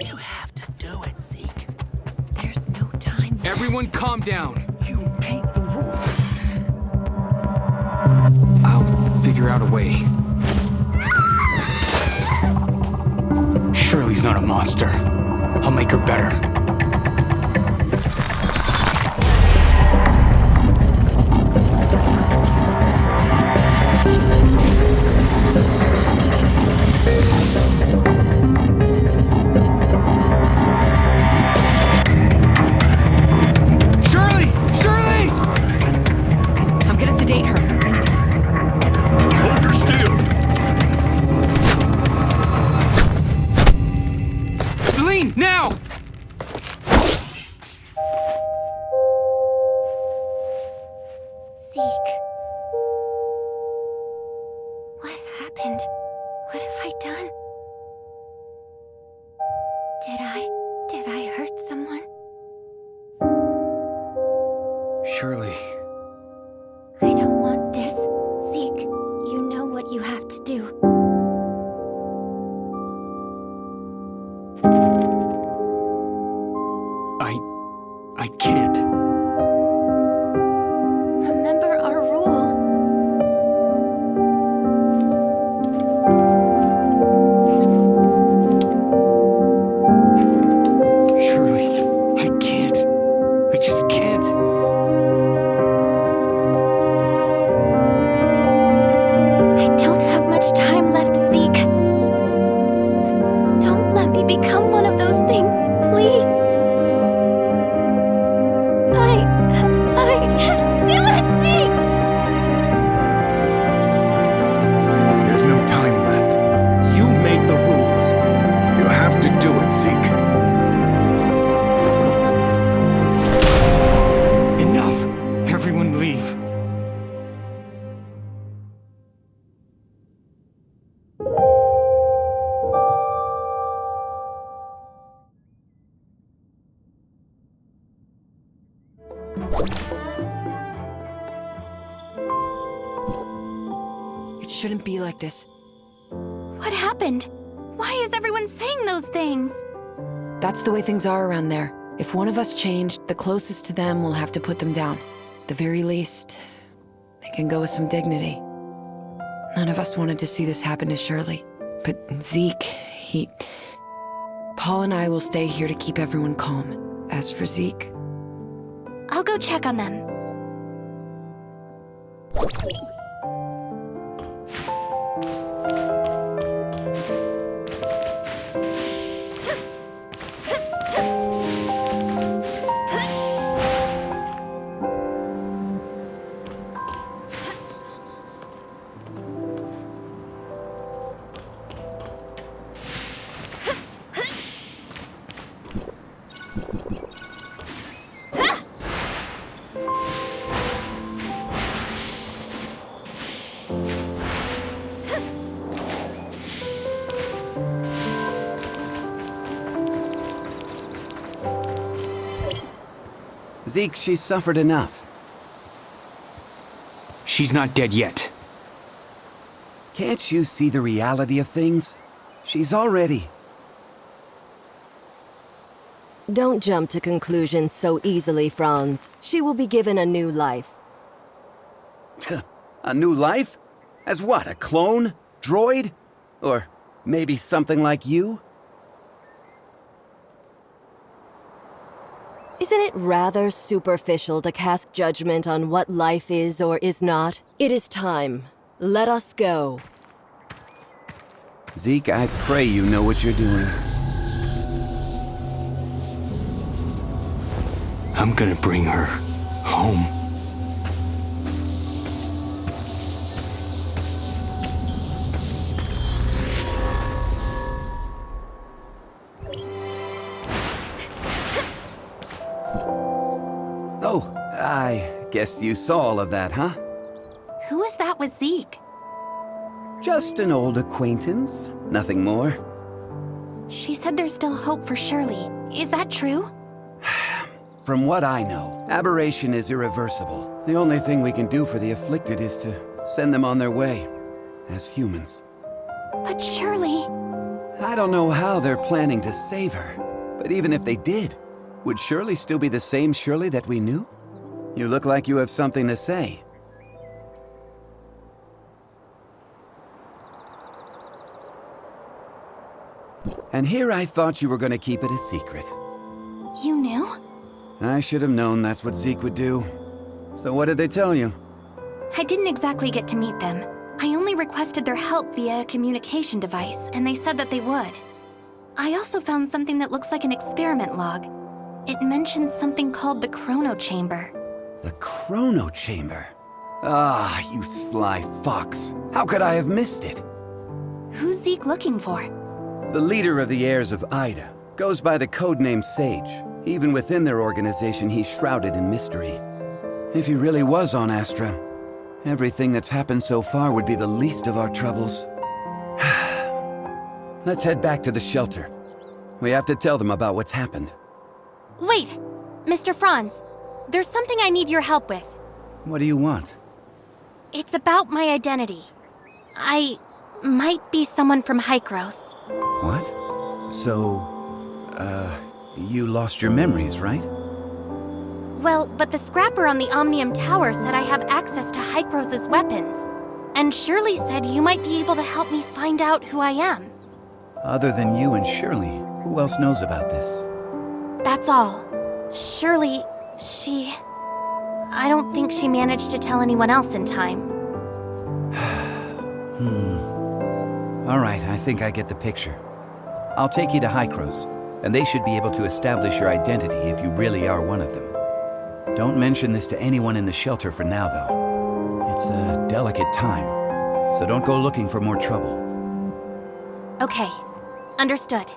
You have to do it, Zeke. There's no time left. Everyone calm down. You made the rules. I'll figure out a way. Shirley's not a monster. I'll make her better. Shirley! Shirley! I'm gonna sedate her. Hold her still! Celine, now! Zeke. What happened? What have I done? Did I hurt someone? Shirley. I don't want this. Zeke, you know what you have to do. I can't. Remember our rule. Shirley, I can't. I just can't. I don't have much time left, Zeke. Don't let me become one of those things, please. I just do it, Zeke! There's no time left. You made the rules. You have to do it, Zeke. Enough. Everyone leave. It shouldn't be like this. What happened? Why is everyone saying those things? That's the way things are around there. If one of us changed, the closest to them will have to put them down. At the very least, they can go with some dignity. None of us wanted to see this happen to Shirley. But Zeke, Paul and I will stay here to keep everyone calm. As for Zeke... I'll go check on them. Zeke, she's suffered enough. She's not dead yet. Can't you see the reality of things? She's already... Don't jump to conclusions so easily, Franz. She will be given a new life. A new life? As what, a clone? Droid? Or maybe something like you? Isn't it rather superficial to cast judgment on what life is or is not? It is time. Let us go. Zeke, I pray you know what you're doing. I'm gonna bring her home. Oh, I guess you saw all of that, huh? Who was that with Zeke? Just an old acquaintance, nothing more. She said there's still hope for Shirley. Is that true? From what I know, aberration is irreversible. The only thing we can do for the afflicted is to send them on their way, as humans. But Shirley... I don't know how they're planning to save her, but even if they did, would Shirley still be the same Shirley that we knew? You look like you have something to say. And here I thought you were going to keep it a secret. You knew? I should have known that's what Zeke would do. So what did they tell you? I didn't exactly get to meet them. I only requested their help via a communication device, and they said that they would. I also found something that looks like an experiment log. It mentions something called the Chrono Chamber. The Chrono Chamber? Ah, you sly fox. How could I have missed it? Who's Zeke looking for? The leader of the heirs of Ida goes by the codename Sage. Even within their organization, he's shrouded in mystery. If he really was on Astra, everything that's happened so far would be the least of our troubles. Let's head back to the shelter. We have to tell them about what's happened. Wait! Mr. Franz, there's something I need your help with. What do you want? It's about my identity. I might be someone from Hykros. What? So, you lost your memories, right? Well, but the scrapper on the Omnium Tower said I have access to Hykros' weapons. And Shirley said you might be able to help me find out who I am. Other than you and Shirley, who else knows about this? That's all. Shirley, I don't think she managed to tell anyone else in time. All right, I think I get the picture. I'll take you to Hykros, and they should be able to establish your identity if you really are one of them. Don't mention this to anyone in the shelter for now, though. It's a delicate time, so don't go looking for more trouble. Okay, understood.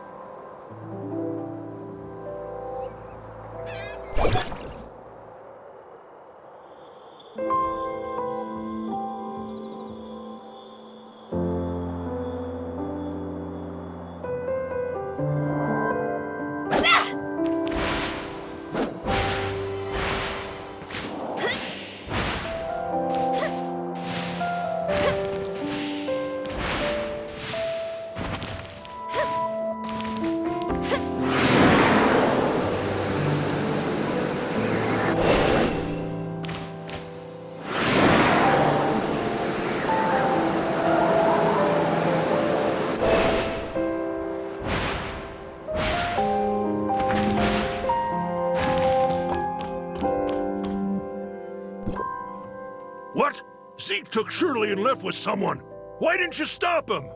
What? Zeke took Shirley and left with someone. Why didn't you stop him?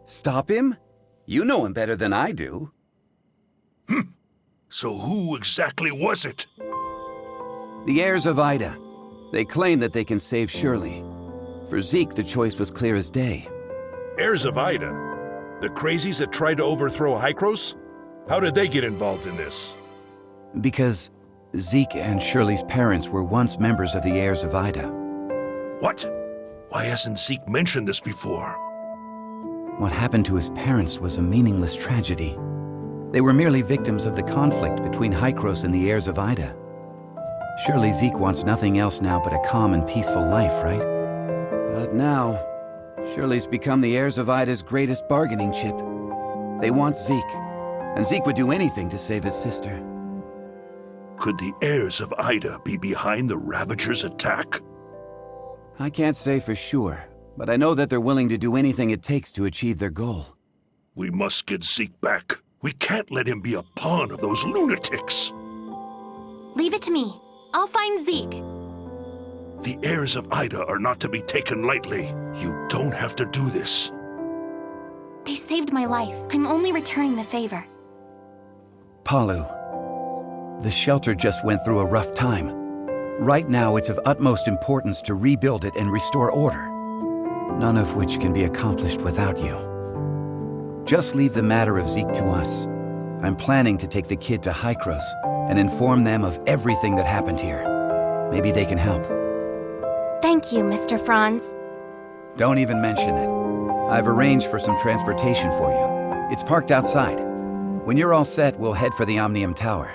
Stop him? You know him better than I do. So who exactly was it? The heirs of Ida. They claim that they can save Shirley. For Zeke, the choice was clear as day. Heirs of Ida? The crazies that tried to overthrow Hykros? How did they get involved in this? Because Zeke and Shirley's parents were once members of the heirs of Ida. What? Why hasn't Zeke mentioned this before? What happened to his parents was a meaningless tragedy. They were merely victims of the conflict between Hykros and the heirs of Ida. Surely Zeke wants nothing else now but a calm and peaceful life, right? But now, Shirley's become the heirs of Ida's greatest bargaining chip. They want Zeke, and Zeke would do anything to save his sister. Could the heirs of Ida be behind the Ravagers' attack? I can't say for sure, but I know that they're willing to do anything it takes to achieve their goal. We must get Zeke back. We can't let him be a pawn of those lunatics. Leave it to me. I'll find Zeke. The heirs of Ida are not to be taken lightly. You don't have to do this. They saved my life. I'm only returning the favor. Palu, the shelter just went through a rough time. Right now, it's of utmost importance to rebuild it and restore order, none of which can be accomplished without you. Just leave the matter of Zeke to us. I'm planning to take the kid to Hykros and inform them of everything that happened here. Maybe they can help. Thank you, Mr. Franz. Don't even mention it. I've arranged for some transportation for you. It's parked outside. When you're all set, we'll head for the Omnium Tower.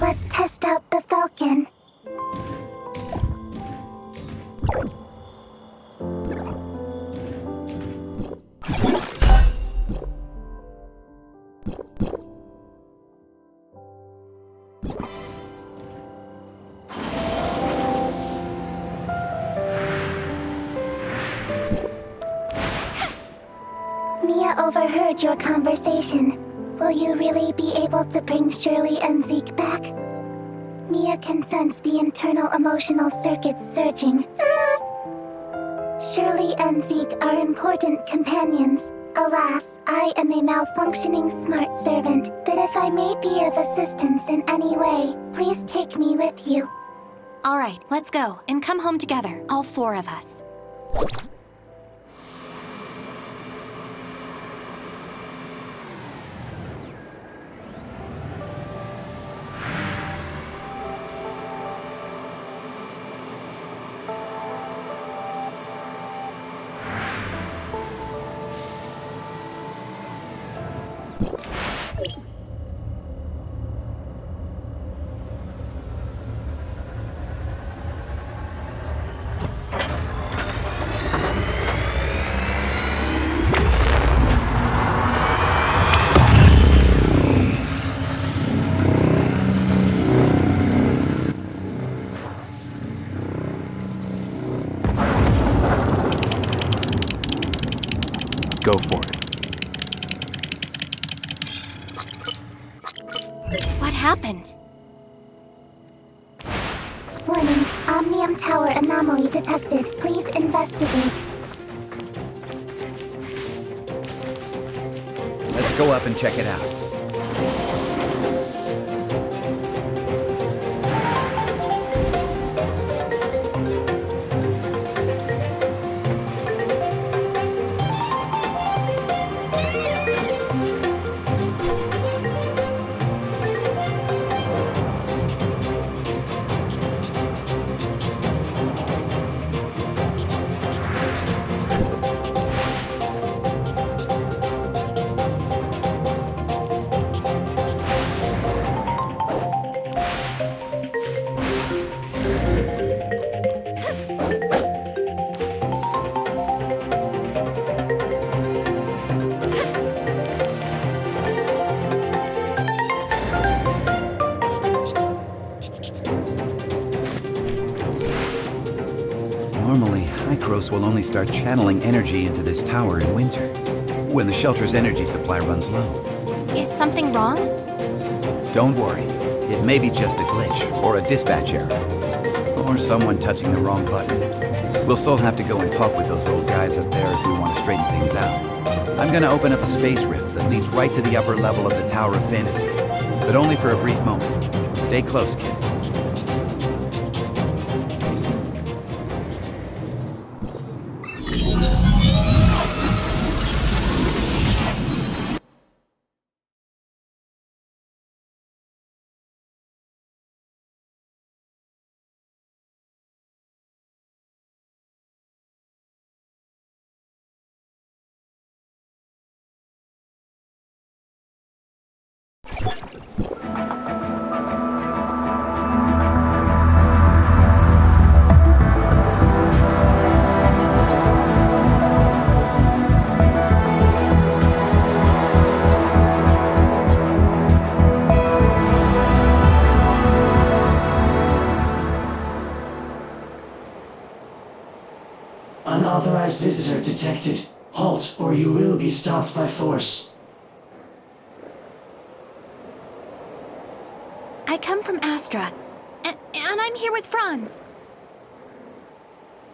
Let's test out the overheard your conversation. Will you really be able to bring Shirley and Zeke back? Mia can sense the internal emotional circuits surging. Shirley and Zeke are important companions. Alas, I am a malfunctioning smart servant, but if I may be of assistance in any way, please take me with you. All right, let's go and come home together, all four of us. Go for it. What happened? Warning, Omnium Tower anomaly detected. Please investigate. Let's go up and check it out. Normally, Hycros will only start channeling energy into this tower in winter, when the shelter's energy supply runs low. Is something wrong? Don't worry, it may be just a glitch, or a dispatch error, or someone touching the wrong button. We'll still have to go and talk with those old guys up there if we want to straighten things out. I'm gonna open up a space rift that leads right to the upper level of the Tower of Fantasy, but only for a brief moment. Stay close, kid. Unauthorized visitor detected. Halt, or you will be stopped by force. I come from Astra, and I'm here with Franz.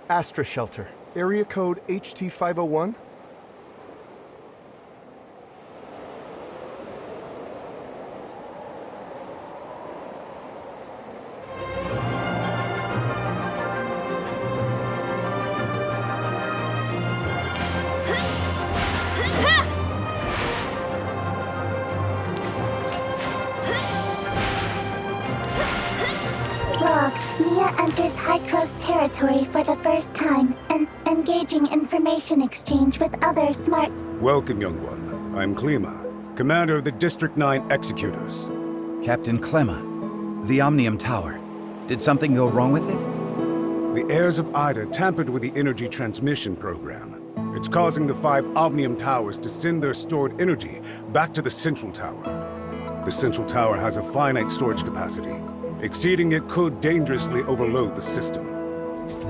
Astra Shelter, area code HT501. Log, Mia enters Hycros territory for the first time and engaging information exchange with other smarts. Welcome, young one. I'm Klima, commander of the District 9 Executors. Captain Clemma, the Omnium Tower. Did something go wrong with it? The heirs of Ida tampered with the energy transmission program. It's causing the 5 Omnium Towers to send their stored energy back to the Central Tower. The Central Tower has a finite storage capacity. Exceeding it could dangerously overload the system.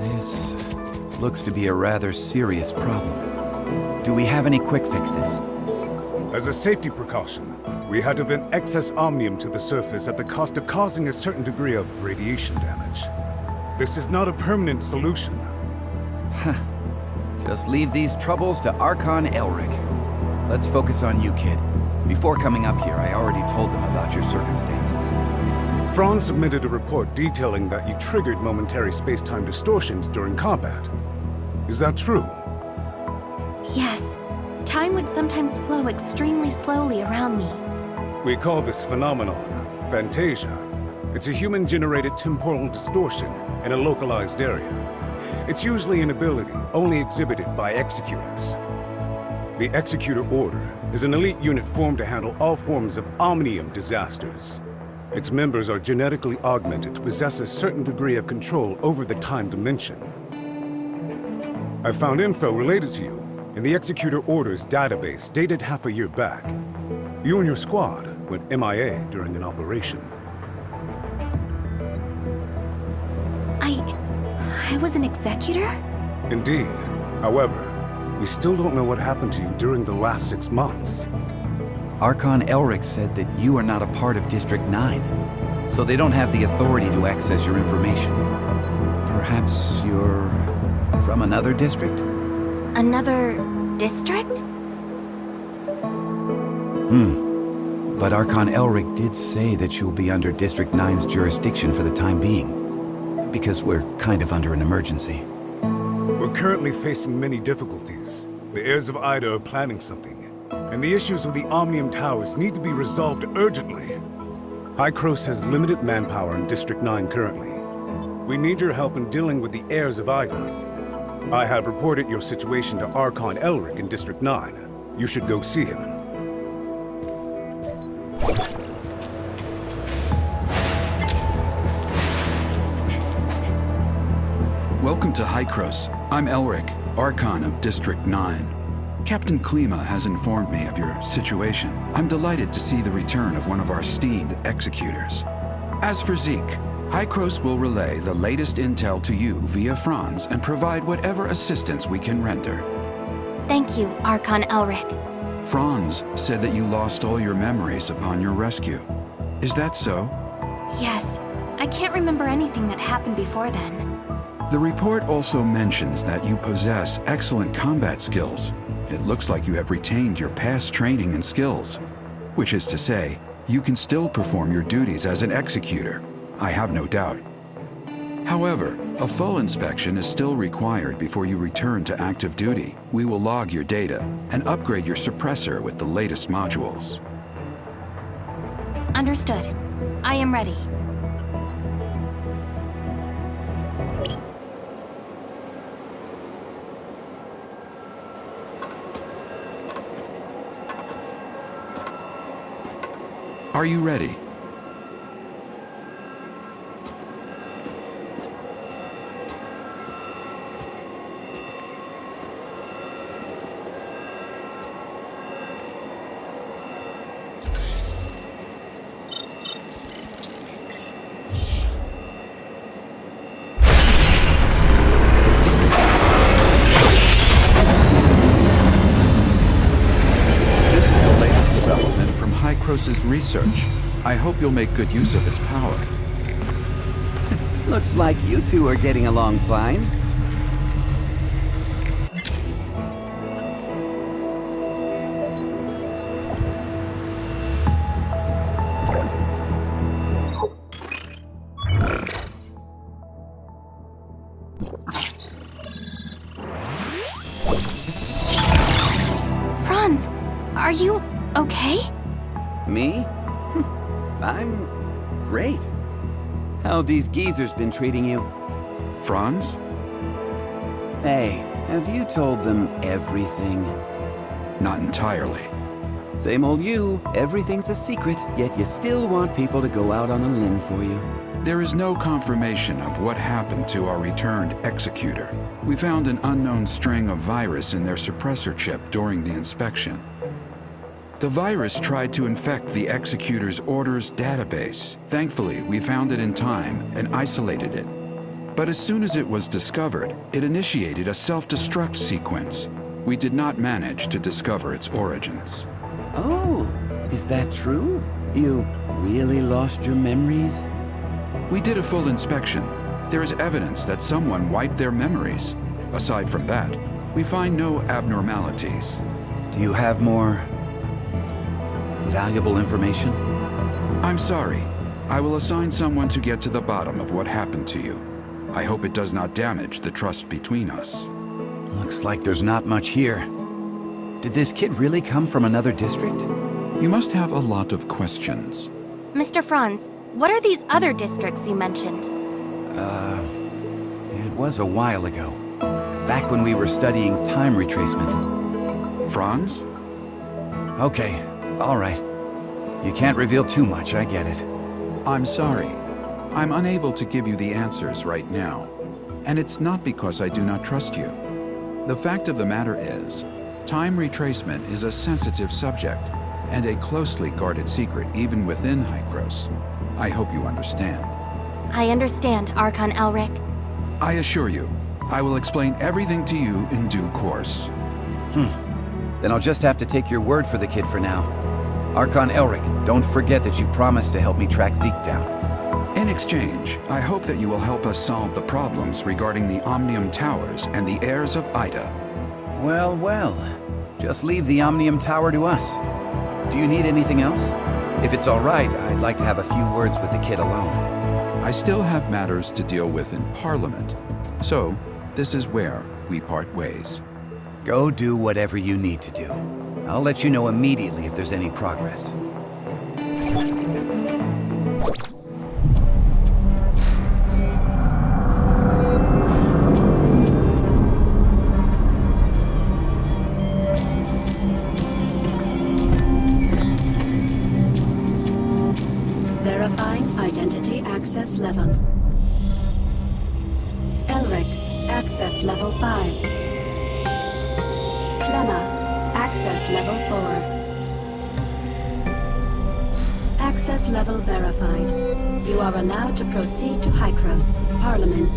This looks to be a rather serious problem. Do we have any quick fixes? As a safety precaution, we had to vent excess omnium to the surface at the cost of causing a certain degree of radiation damage. This is not a permanent solution. Just leave these troubles to Archon Elric. Let's focus on you, kid. Before coming up here, I already told them about your circumstances. Franz submitted a report detailing that you triggered momentary space-time distortions during combat. Is that true? Yes. Time would sometimes flow extremely slowly around me. We call this phenomenon phantasia. It's a human-generated temporal distortion in a localized area. It's usually an ability only exhibited by executors. The Executor Order is an elite unit formed to handle all forms of omnium disasters. Its members are genetically augmented to possess a certain degree of control over the time dimension. I found info related to you in the Executor Order's database dated half a year back. You and your squad went MIA during an operation. I was an executor? Indeed. However, we still don't know what happened to you during the last 6 months. Archon Elric said that you are not a part of District 9, so they don't have the authority to access your information. Perhaps you're from another district? Another district? But Archon Elric did say that you'll be under District 9's jurisdiction for the time being, because we're kind of under an emergency. We're currently facing many difficulties. The heirs of Ida are planning something, and the issues with the Omnium Towers need to be resolved urgently. Hykros has limited manpower in District 9 currently. We need your help in dealing with the heirs of Ida. I have reported your situation to Archon Elric in District 9. You should go see him. Welcome to Hykros. I'm Elric, Archon of District 9. Captain Klima has informed me of your situation. I'm delighted to see the return of one of our esteemed executors. As for Zeke, Hykros will relay the latest intel to you via Franz and provide whatever assistance we can render. Thank you, Archon Elric. Franz said that you lost all your memories upon your rescue. Is that so? Yes. I can't remember anything that happened before then. The report also mentions that you possess excellent combat skills. It looks like you have retained your past training and skills, which is to say, you can still perform your duties as an executor. I have no doubt. However, a full inspection is still required before you return to active duty. We will log your data and upgrade your suppressor with the latest modules. Understood. I am ready. Are you ready? Hykros' research. I hope you'll make good use of its power. Looks like you two are getting along fine. Franz, are you okay? Me? I'm great. How have these geezers been treating you? Franz? Hey, have you told them everything? Not entirely. Same old you. Everything's a secret, yet you still want people to go out on a limb for you. There is no confirmation of what happened to our returned executor. We found an unknown string of virus in their suppressor chip during the inspection. The virus tried to infect the executor's orders database. Thankfully, we found it in time and isolated it. But as soon as it was discovered, it initiated a self-destruct sequence. We did not manage to discover its origins. Oh, is that true? You really lost your memories? We did a full inspection. There is evidence that someone wiped their memories. Aside from that, we find no abnormalities. Do you have more valuable information? I'm sorry. I will assign someone to get to the bottom of what happened to you. I hope it does not damage the trust between us. Looks like there's not much here. Did this kid really come from another district? You must have a lot of questions. Mr. Franz, what are these other districts you mentioned? It was a while ago. Back when we were studying time retracement. Franz? Okay, all right. You can't reveal too much, I get it. I'm sorry. I'm unable to give you the answers right now. And it's not because I do not trust you. The fact of the matter is, time retracement is a sensitive subject and a closely guarded secret even within Hykros. I hope you understand. I understand, Archon Elric. I assure you, I will explain everything to you in due course. Then I'll just have to take your word for the kid for now. Archon Elric, don't forget that you promised to help me track Zeke down. In exchange, I hope that you will help us solve the problems regarding the Omnium Towers and the heirs of Ida. Well, well. Just leave the Omnium Tower to us. Do you need anything else? If it's all right, I'd like to have a few words with the kid alone. I still have matters to deal with in Parliament, so this is where we part ways. Go do whatever you need to do. I'll let you know immediately if there's any progress. Verifying identity access level. Elric, access level 5. Clemma, access level 4. Access level verified. You are allowed to proceed to Hykros, Parliament.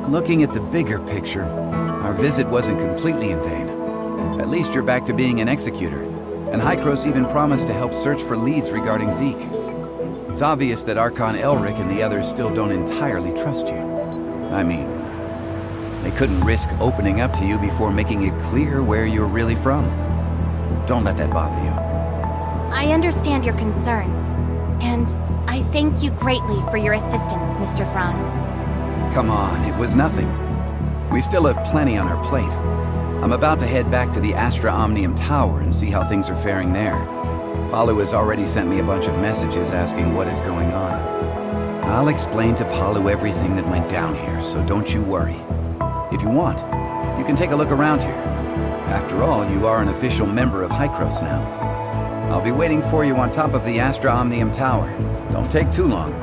Looking at the bigger picture, our visit wasn't completely in vain. At least you're back to being an executor, and Hykros even promised to help search for leads regarding Zeke. It's obvious that Archon Elric and the others still don't entirely trust you. I mean, they couldn't risk opening up to you before making it clear where you're really from. Don't let that bother you. I understand your concerns, and I thank you greatly for your assistance, Mr. Franz. Come on, it was nothing. We still have plenty on our plate. I'm about to head back to the Astra Omnium Tower and see how things are faring there. Palu has already sent me a bunch of messages asking what is going on. I'll explain to Palu everything that went down here, so don't you worry. If you want, you can take a look around here. After all, you are an official member of Hykros now. I'll be waiting for you on top of the Astra Omnium Tower. Don't take too long.